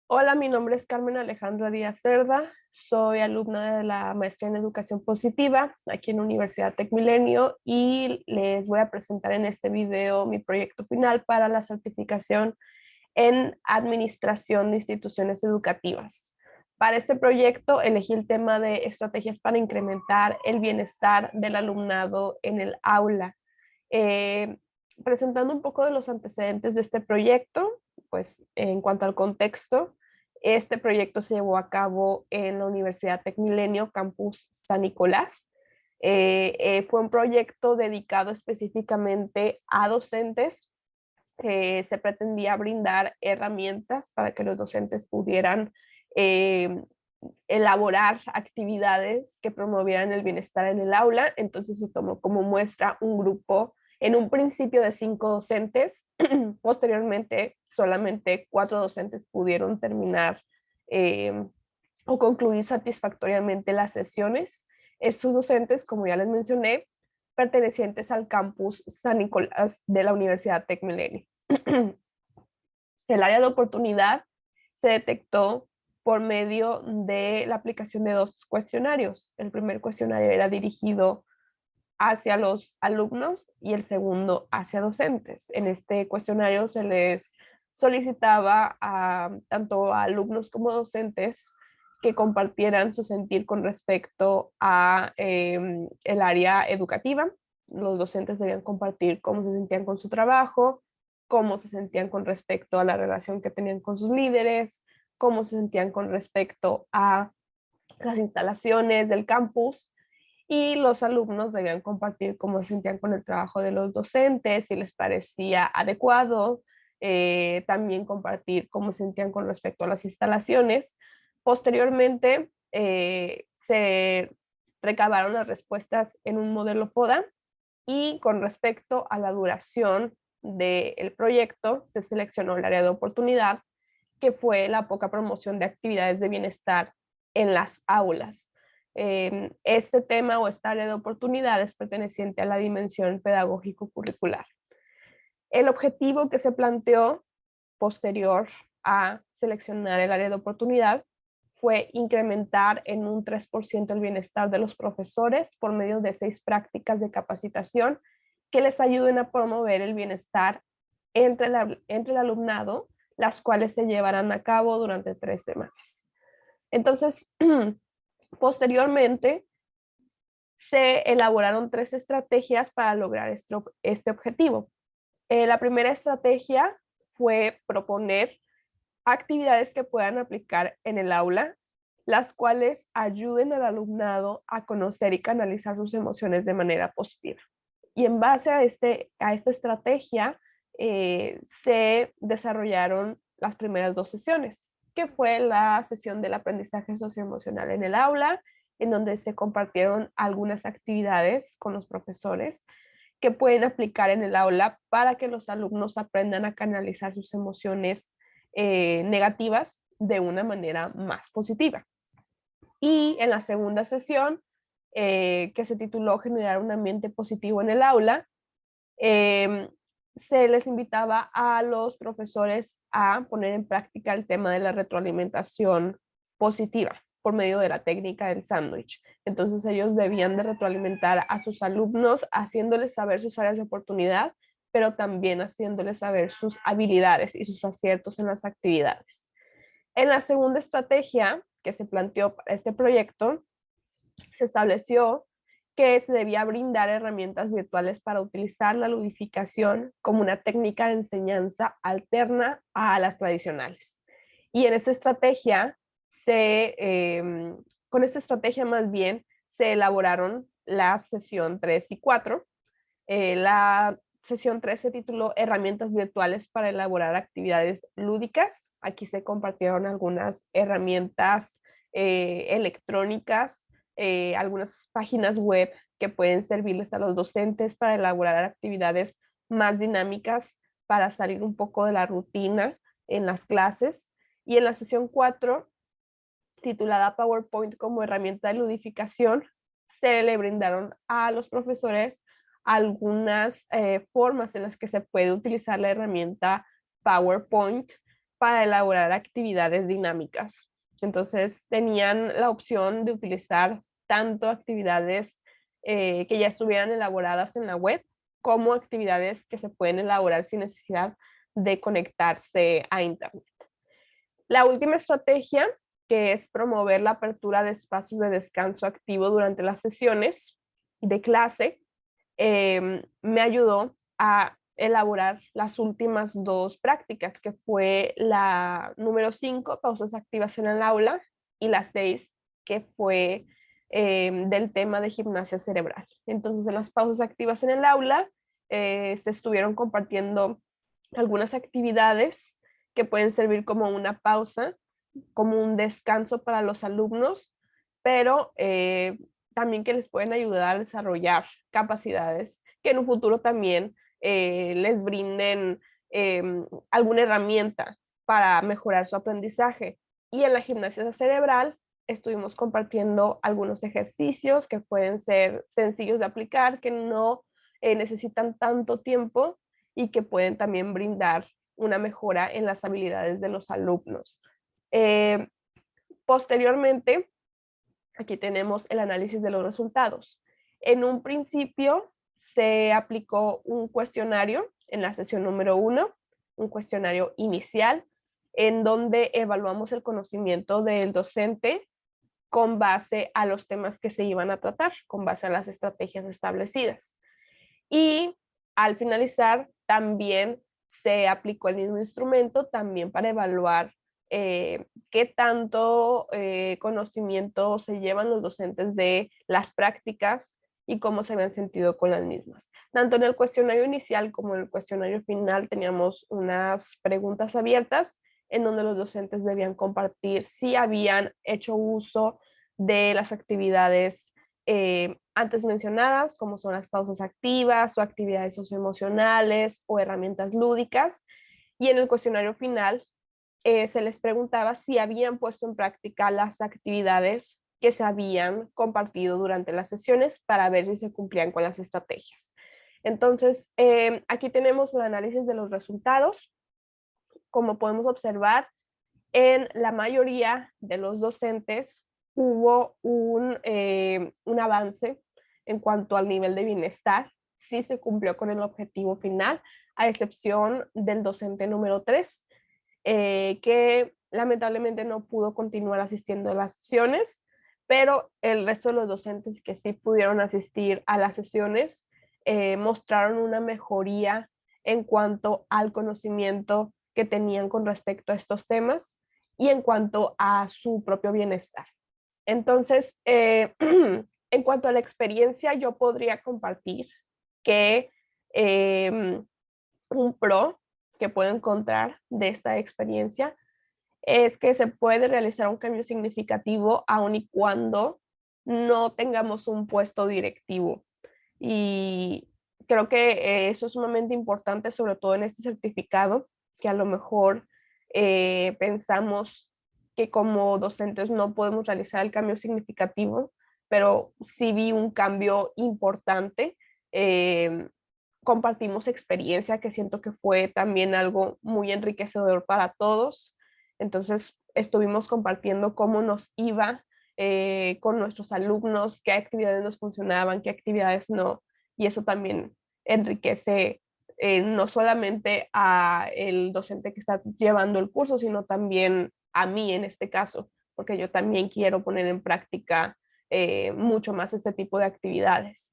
Hola, mi nombre es Carmen Alejandra Díaz Cerda, soy alumna de la maestría en Educación Positiva aquí en Universidad Tecmilenio y les voy a presentar en este video mi proyecto final para la certificación en Administración de Instituciones Educativas. Para este proyecto elegí el tema de estrategias para incrementar el bienestar del alumnado en el aula. Eh, Presentando un poco de los antecedentes de este proyecto, pues en cuanto al contexto, este proyecto se llevó a cabo en la Universidad Tecmilenio, Campus San Nicolás. Fue un proyecto dedicado específicamente a docentes. Se pretendía brindar herramientas para que los docentes pudieran eh, elaborar actividades que promovieran el bienestar en el aula. Entonces se tomó como muestra un grupo, en un principio de 5 docentes, posteriormente solamente 4 docentes pudieron terminar eh, o concluir satisfactoriamente las sesiones. Estos docentes, como ya les mencioné, pertenecientes al campus San Nicolás de la Universidad Tecmilenio. El área de oportunidad se detectó por medio de la aplicación de 2 cuestionarios. El primer cuestionario era dirigido hacia los alumnos y el segundo hacia docentes. En este cuestionario se les solicitaba tanto a alumnos como docentes que compartieran su sentir con respecto a el área educativa. Los docentes debían compartir cómo se sentían con su trabajo, cómo se sentían con respecto a la relación que tenían con sus líderes, cómo se sentían con respecto a las instalaciones del campus, y los alumnos debían compartir cómo se sentían con el trabajo de los docentes, si les parecía adecuado, también compartir cómo se sentían con respecto a las instalaciones. Posteriormente, se recabaron las respuestas en un modelo FODA y con respecto a la duración del proyecto, se seleccionó el área de oportunidad, que fue la poca promoción de actividades de bienestar en las aulas. Este tema o esta área de oportunidad es perteneciente a la dimensión pedagógico-curricular. El objetivo que se planteó posterior a seleccionar el área de oportunidad fue incrementar en un 3% el bienestar de los profesores por medio de 6 prácticas de capacitación que les ayuden a promover el bienestar entre el alumnado, las cuales se llevarán a cabo durante 3 semanas. Entonces, posteriormente, se elaboraron 3 estrategias para lograr este objetivo. La primera estrategia fue proponer actividades que puedan aplicar en el aula, las cuales ayuden al alumnado a conocer y canalizar sus emociones de manera positiva. Y en base a esta estrategia, se desarrollaron las primeras 2 sesiones, que fue la sesión del aprendizaje socioemocional en el aula, en donde se compartieron algunas actividades con los profesores que pueden aplicar en el aula para que los alumnos aprendan a canalizar sus emociones negativas de una manera más positiva. Y en la segunda sesión, que se tituló Generar un ambiente positivo en el aula, eh, se les invitaba a los profesores a poner en práctica el tema de la retroalimentación positiva por medio de la técnica del sándwich. Entonces ellos debían de retroalimentar a sus alumnos haciéndoles saber sus áreas de oportunidad, pero también haciéndoles saber sus habilidades y sus aciertos en las actividades. En la segunda estrategia que se planteó para este proyecto, se estableció que se debía brindar herramientas virtuales para utilizar la ludificación como una técnica de enseñanza alterna a las tradicionales. Y en esta estrategia, con esta estrategia más bien, se elaboraron la sesión 3 y 4. La sesión 3 se tituló Herramientas virtuales para elaborar actividades lúdicas. Aquí se compartieron algunas herramientas electrónicas, algunas páginas web que pueden servirles a los docentes para elaborar actividades más dinámicas, para salir un poco de la rutina en las clases. Y en la sesión 4, titulada PowerPoint como herramienta de ludificación, se le brindaron a los profesores algunas formas en las que se puede utilizar la herramienta PowerPoint para elaborar actividades dinámicas. Entonces tenían la opción de utilizar tanto actividades que ya estuvieran elaboradas en la web como actividades que se pueden elaborar sin necesidad de conectarse a Internet. La última estrategia, que es promover la apertura de espacios de descanso activo durante las sesiones de clase, me ayudó a elaborar las últimas dos prácticas, que fue la número 5, pausas activas en el aula, y la 6, que fue del tema de gimnasia cerebral. Entonces, en las pausas activas en el aula se estuvieron compartiendo algunas actividades que pueden servir como una pausa, como un descanso para los alumnos, pero también que les pueden ayudar a desarrollar capacidades que en un futuro también les brinden alguna herramienta para mejorar su aprendizaje. Y en la gimnasia cerebral estuvimos compartiendo algunos ejercicios que pueden ser sencillos de aplicar, que no necesitan tanto tiempo y que pueden también brindar una mejora en las habilidades de los alumnos. Eh, Posteriormente, aquí tenemos el análisis de los resultados. En un principio se aplicó un cuestionario en la sesión número 1, un cuestionario inicial, en donde evaluamos el conocimiento del docente con base a los temas que se iban a tratar, con base a las estrategias establecidas. Y al finalizar, también se aplicó el mismo instrumento también para evaluar qué tanto conocimiento se llevan los docentes de las prácticas y cómo se habían sentido con las mismas. Tanto en el cuestionario inicial como en el cuestionario final teníamos unas preguntas abiertas en donde los docentes debían compartir si habían hecho uso de las actividades antes mencionadas, como son las pausas activas o actividades socioemocionales o herramientas lúdicas. Y en el cuestionario final se les preguntaba si habían puesto en práctica las actividades que se habían compartido durante las sesiones para ver si se cumplían con las estrategias. Entonces, aquí tenemos el análisis de los resultados. Como podemos observar, en la mayoría de los docentes hubo un avance en cuanto al nivel de bienestar. Sí se cumplió con el objetivo final, a excepción del docente número 3, que lamentablemente no pudo continuar asistiendo a las sesiones, pero el resto de los docentes que sí pudieron asistir a las sesiones mostraron una mejoría en cuanto al conocimiento que tenían con respecto a estos temas y en cuanto a su propio bienestar. Entonces, en cuanto a la experiencia, yo podría compartir que un pro que puedo encontrar de esta experiencia es que se puede realizar un cambio significativo aun y cuando no tengamos un puesto directivo. Y creo que eso es sumamente importante, sobre todo en este certificado, que a lo mejor pensamos que como docentes no podemos realizar el cambio significativo, pero sí vi un cambio importante. Compartimos experiencia que siento que fue también algo muy enriquecedor para todos. Entonces estuvimos compartiendo cómo nos iba con nuestros alumnos, qué actividades nos funcionaban, qué actividades no, y eso también enriquece no solamente a el docente que está llevando el curso, sino también a mí en este caso, porque yo también quiero poner en práctica mucho más este tipo de actividades.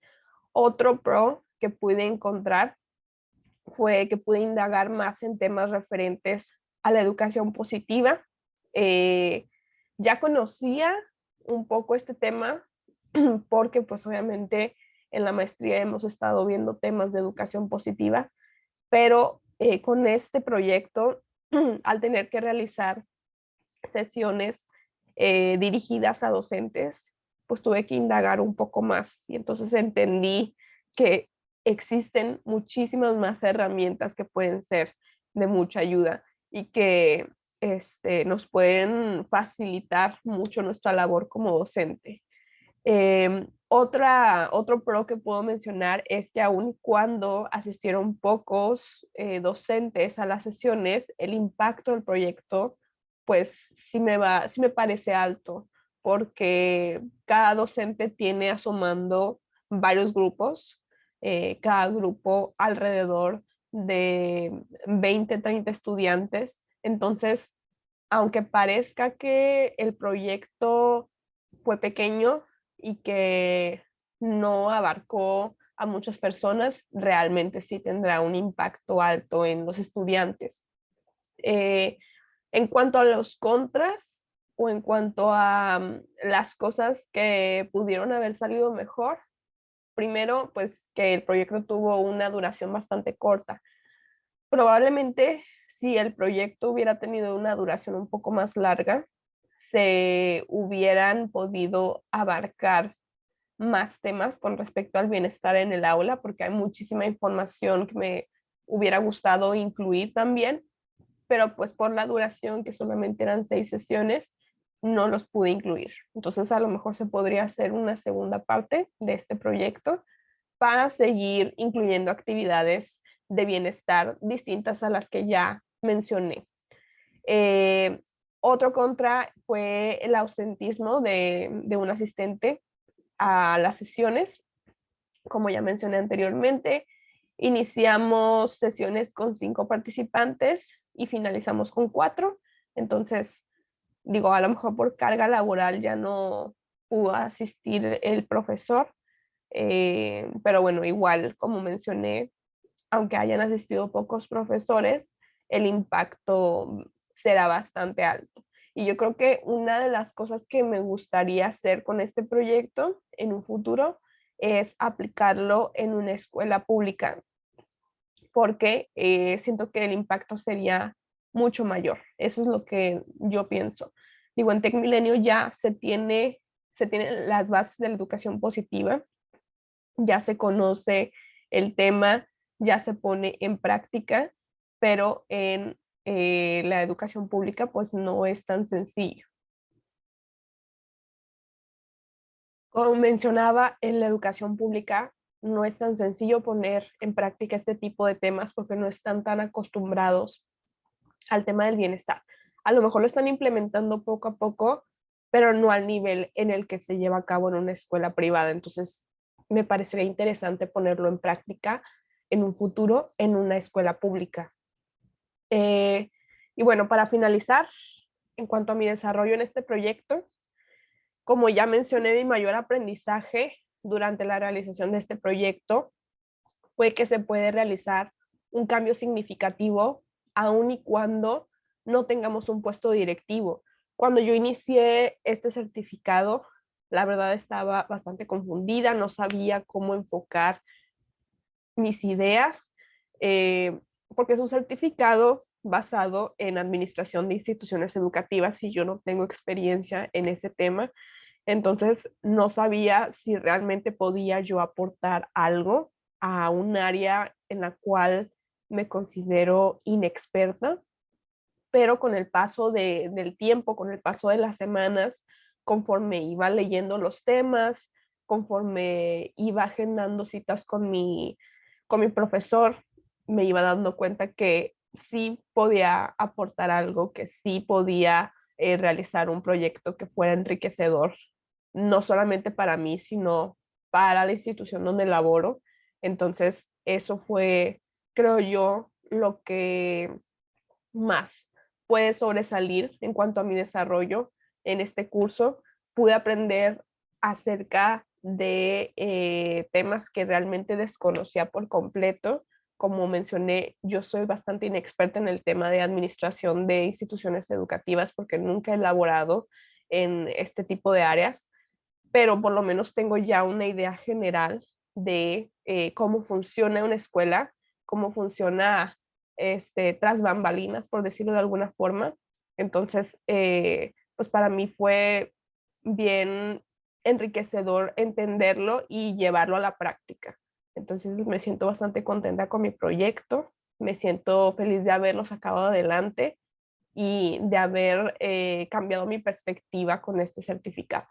Otro pro que pude encontrar fue que pude indagar más en temas referentes a la educación positiva. Eh, ya conocía un poco este tema porque pues obviamente en la maestría hemos estado viendo temas de educación positiva, pero con este proyecto, al tener que realizar sesiones dirigidas a docentes, pues tuve que indagar un poco más y entonces entendí que existen muchísimas más herramientas que pueden ser de mucha ayuda y que nos pueden facilitar mucho nuestra labor como docente. Otro pro que puedo mencionar es que aun cuando asistieron pocos docentes a las sesiones, el impacto del proyecto, pues sí me parece alto, porque cada docente tiene a su mando varios grupos, cada grupo alrededor de 20, 30 estudiantes. Entonces, aunque parezca que el proyecto fue pequeño y que no abarcó a muchas personas, realmente sí tendrá un impacto alto en los estudiantes. Eh, en cuanto a los contras o en cuanto a las cosas que pudieron haber salido mejor, primero, pues que el proyecto tuvo una duración bastante corta. Probablemente si el proyecto hubiera tenido una duración un poco más larga, se hubieran podido abarcar más temas con respecto al bienestar en el aula, porque hay muchísima información que me hubiera gustado incluir también, pero pues por la duración, que solamente eran 6 sesiones, no los pude incluir. Entonces a lo mejor se podría hacer una segunda parte de este proyecto para seguir incluyendo actividades de bienestar distintas a las que ya mencioné. Eh, Otro contra fue el ausentismo de un asistente a las sesiones. Como ya mencioné anteriormente, iniciamos sesiones con 5 participantes y finalizamos con 4. Entonces, digo, a lo mejor por carga laboral ya no pudo asistir el profesor, pero bueno, igual, como mencioné, aunque hayan asistido pocos profesores, el impacto será bastante alto. Y yo creo que una de las cosas que me gustaría hacer con este proyecto en un futuro es aplicarlo en una escuela pública, porque siento que el impacto sería mucho mayor. Eso es lo que yo pienso. Digo, en TecMilenio ya se tienen las bases de la educación positiva, ya se conoce el tema, ya se pone en práctica, pero en la educación pública pues no es tan sencillo. Como mencionaba, en la educación pública no es tan sencillo poner en práctica este tipo de temas porque no están tan acostumbrados al tema del bienestar. A lo mejor lo están implementando poco a poco, pero no al nivel en el que se lleva a cabo en una escuela privada. Entonces, me parecería interesante ponerlo en práctica en un futuro en una escuela pública. Eh, y bueno, para finalizar, en cuanto a mi desarrollo en este proyecto, como ya mencioné, mi mayor aprendizaje durante la realización de este proyecto fue que se puede realizar un cambio significativo aun y cuando no tengamos un puesto directivo. Cuando yo inicié este certificado, la verdad estaba bastante confundida, no sabía cómo enfocar mis ideas, eh, porque es un certificado basado en administración de instituciones educativas y yo no tengo experiencia en ese tema. Entonces, no sabía si realmente podía yo aportar algo a un área en la cual me considero inexperta, pero con el paso del tiempo, con el paso de las semanas, conforme iba leyendo los temas, conforme iba agendando citas con mi profesor, me iba dando cuenta que sí podía aportar algo, que sí podía realizar un proyecto que fuera enriquecedor, no solamente para mí, sino para la institución donde laboro. Entonces, eso fue, creo yo, lo que más puede sobresalir en cuanto a mi desarrollo en este curso. Pude aprender acerca de temas que realmente desconocía por completo. Como mencioné, yo soy bastante inexperta en el tema de administración de instituciones educativas porque nunca he elaborado en este tipo de áreas, pero por lo menos tengo ya una idea general de cómo funciona una escuela, cómo funciona tras bambalinas, por decirlo de alguna forma. Entonces, pues para mí fue bien enriquecedor entenderlo y llevarlo a la práctica. Entonces me siento bastante contenta con mi proyecto, me siento feliz de haberlo sacado adelante y de haber cambiado mi perspectiva con este certificado.